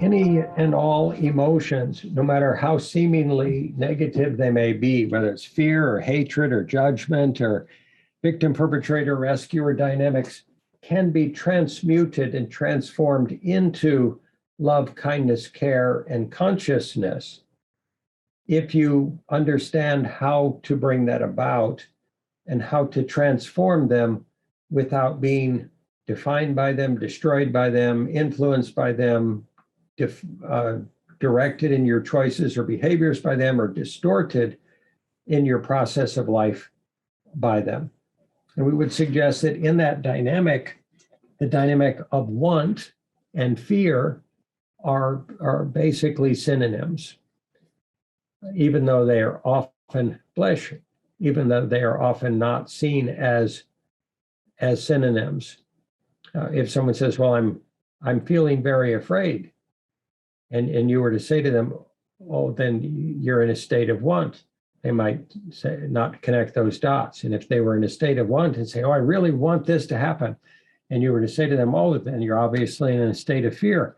Any and all emotions, no matter how seemingly negative they may be, whether it's fear or hatred or judgment or victim, perpetrator, rescuer dynamics, can be transmuted and transformed into love, kindness, care, and consciousness if you understand how to bring that about and how to transform them without being defined by them, destroyed by them, influenced by them, directed in your choices or behaviors by them, or distorted in your process of life by them. And we would suggest that in that dynamic, the dynamic of want and fear are basically synonyms, even though they are often even though they are often not seen as synonyms. If someone says, "Well, I'm feeling very afraid," and you were to say to them, "Oh, then you're in a state of want," they might say, not connect those dots. And if they were in a state of want and say, "Oh, I really want this to happen," and you were to say to them, "Oh, then you're obviously in a state of fear,"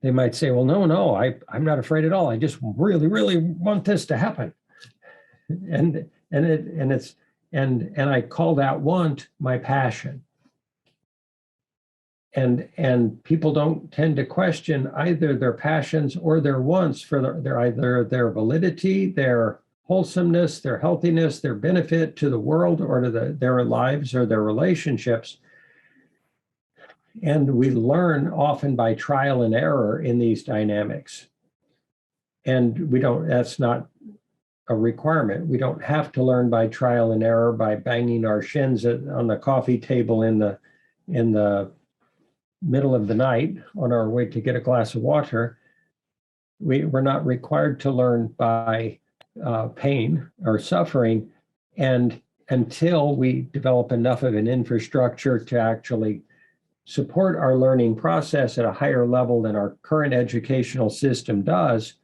they might say, "Well, no, I'm not afraid at all. I just really, really want this to happen." And I call that want my passion. And people don't tend to question either their passions or their wants for either their validity, their wholesomeness, their healthiness, their benefit to the world or to their lives or their relationships. And we learn often by trial and error in these dynamics. And that's not a requirement. We don't have to learn by trial and error by banging our shins on the coffee table in the middle of the night on our way to get a glass of water. We're not required to learn by pain or suffering, and until we develop enough of an infrastructure to actually support our learning process at a higher level than our current educational system does,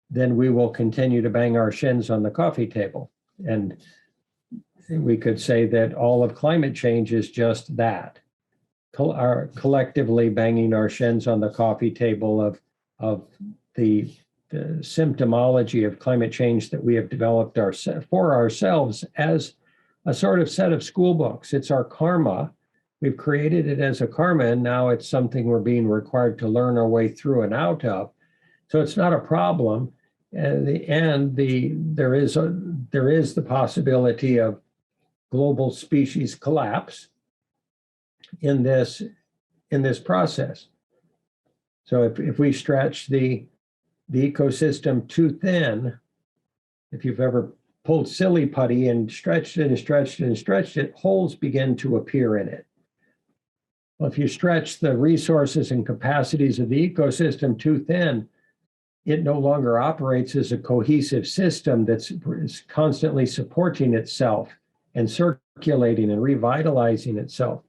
then we will continue to bang our shins on the coffee table. And we could say that all of climate change is just that. Are collectively banging our shins on the coffee table of the symptomology of climate change that we have developed for ourselves as a sort of set of school books. It's our karma. We've created it as a karma, and now it's something we're being required to learn our way through and out of. So it's not a problem. And there is the possibility of global species collapse in this process. So if we stretch the ecosystem too thin, if you've ever pulled silly putty and stretched it and stretched it and stretched it, holes begin to appear in it. Well, if you stretch the resources and capacities of the ecosystem too thin, it no longer operates as a cohesive system that's constantly supporting itself and circulating and revitalizing itself.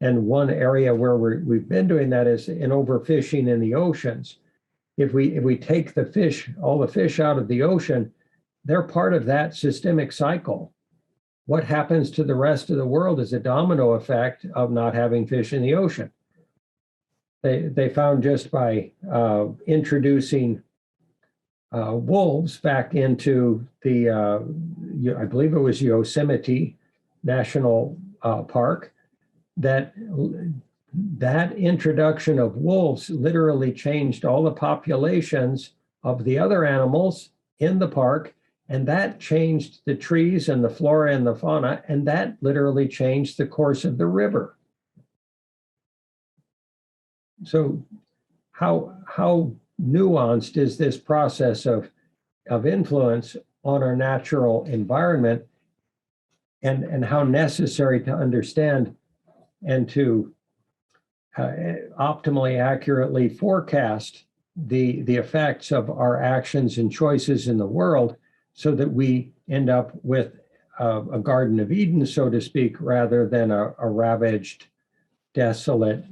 And one area where we've been doing that is in overfishing in the oceans. If we take all the fish out of the ocean, they're part of that systemic cycle. What happens to the rest of the world is a domino effect of not having fish in the ocean. They found just by introducing wolves back into the, I believe it was Yosemite National Park, that introduction of wolves literally changed all the populations of the other animals in the park, and that changed the trees and the flora and the fauna, and that literally changed the course of the river. So how nuanced is this process of influence on our natural environment, and how necessary to understand and to optimally, accurately forecast the effects of our actions and choices in the world, so that we end up with a Garden of Eden, so to speak, rather than a ravaged, desolate,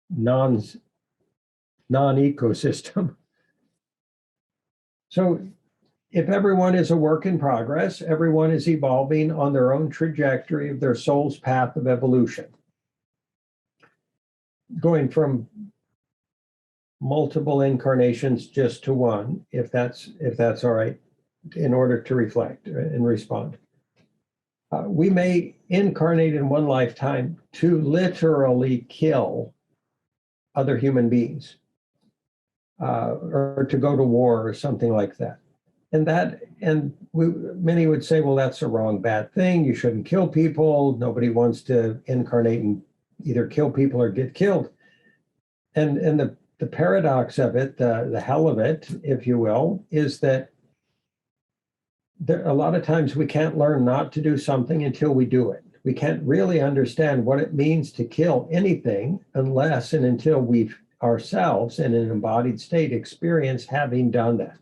non-ecosystem. So if everyone is a work in progress, everyone is evolving on their own trajectory of their soul's path of evolution, going from multiple incarnations just to one, if that's all right, in order to reflect and respond. We may incarnate in one lifetime to literally kill other human beings, or to go to war or something like that. Many would say, well, that's a wrong, bad thing. You shouldn't kill people. Nobody wants to incarnate and either kill people or get killed. And the paradox of it, the hell of it, if you will, is that a lot of times we can't learn not to do something until we do it. We can't really understand what it means to kill anything unless and until we've ourselves in an embodied state experience having done that.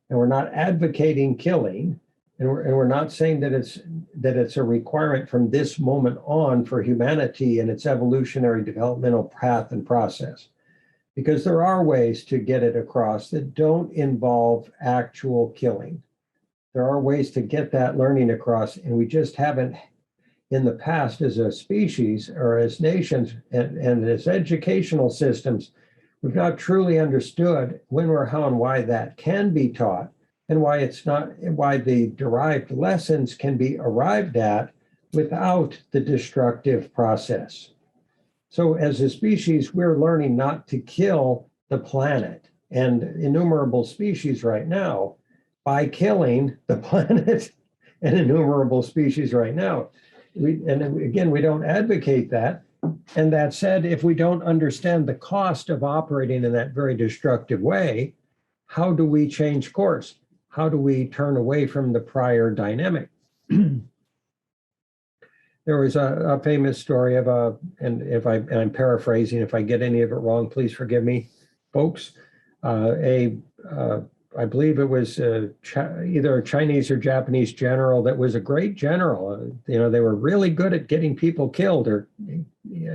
And we're not advocating killing, and we're not saying that it's a requirement from this moment on for humanity and its evolutionary developmental path and process. Because there are ways to get it across that don't involve actual killing. There are ways to get that learning across, and we just haven't, in the past, as a species or as nations and as educational systems, we've not truly understood when, where, how, and why that can be taught, and why the derived lessons can be arrived at without the destructive process. So as a species, we're learning not to kill the planet and innumerable species right now by killing the planet and innumerable species right now. We don't advocate that. And that said, if we don't understand the cost of operating in that very destructive way, how do we change course? How do we turn away from the prior dynamic? There was a famous story of and I'm paraphrasing, if I get any of it wrong, please forgive me, folks. I believe it was either a Chinese or Japanese general that was a great general. They were really good at getting people killed or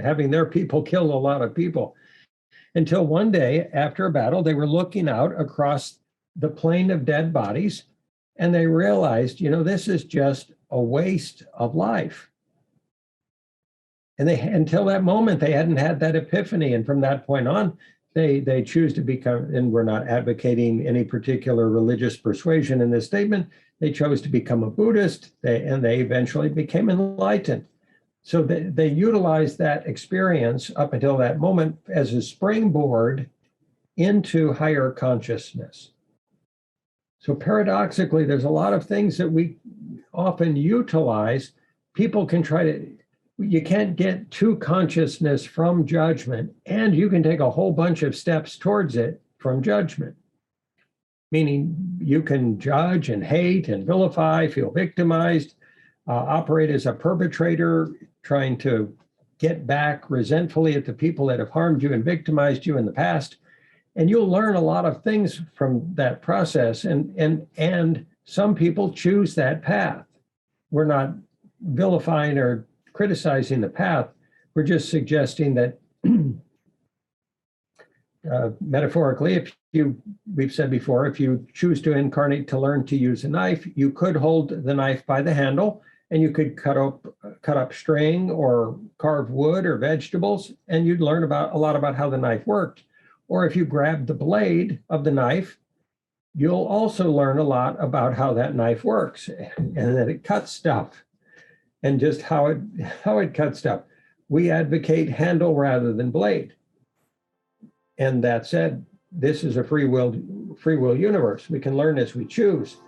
having their people kill a lot of people. Until one day after a battle, they were looking out across the plain of dead bodies, and they realized, this is just a waste of life. And until that moment, they hadn't had that epiphany. And from that point on, they choose to become, and we're not advocating any particular religious persuasion in this statement, they chose to become a Buddhist, and they eventually became enlightened. So they utilized that experience up until that moment as a springboard into higher consciousness. So paradoxically, there's a lot of things that we often utilize. People can you can't get to consciousness from judgment, and you can take a whole bunch of steps towards it from judgment. Meaning you can judge and hate and vilify, feel victimized, operate as a perpetrator, trying to get back resentfully at the people that have harmed you and victimized you in the past. And you'll learn a lot of things from that process. And some people choose that path. We're not vilifying or criticizing the path. We're just suggesting that metaphorically, we've said before, if you choose to incarnate to learn to use a knife, you could hold the knife by the handle, and you could cut up string or carve wood or vegetables, and you'd learn a lot about how the knife worked. Or if you grab the blade of the knife, you'll also learn a lot about how that knife works and that it cuts stuff and just how it cuts stuff. We advocate handle rather than blade. And that said, this is a free will universe. We can learn as we choose.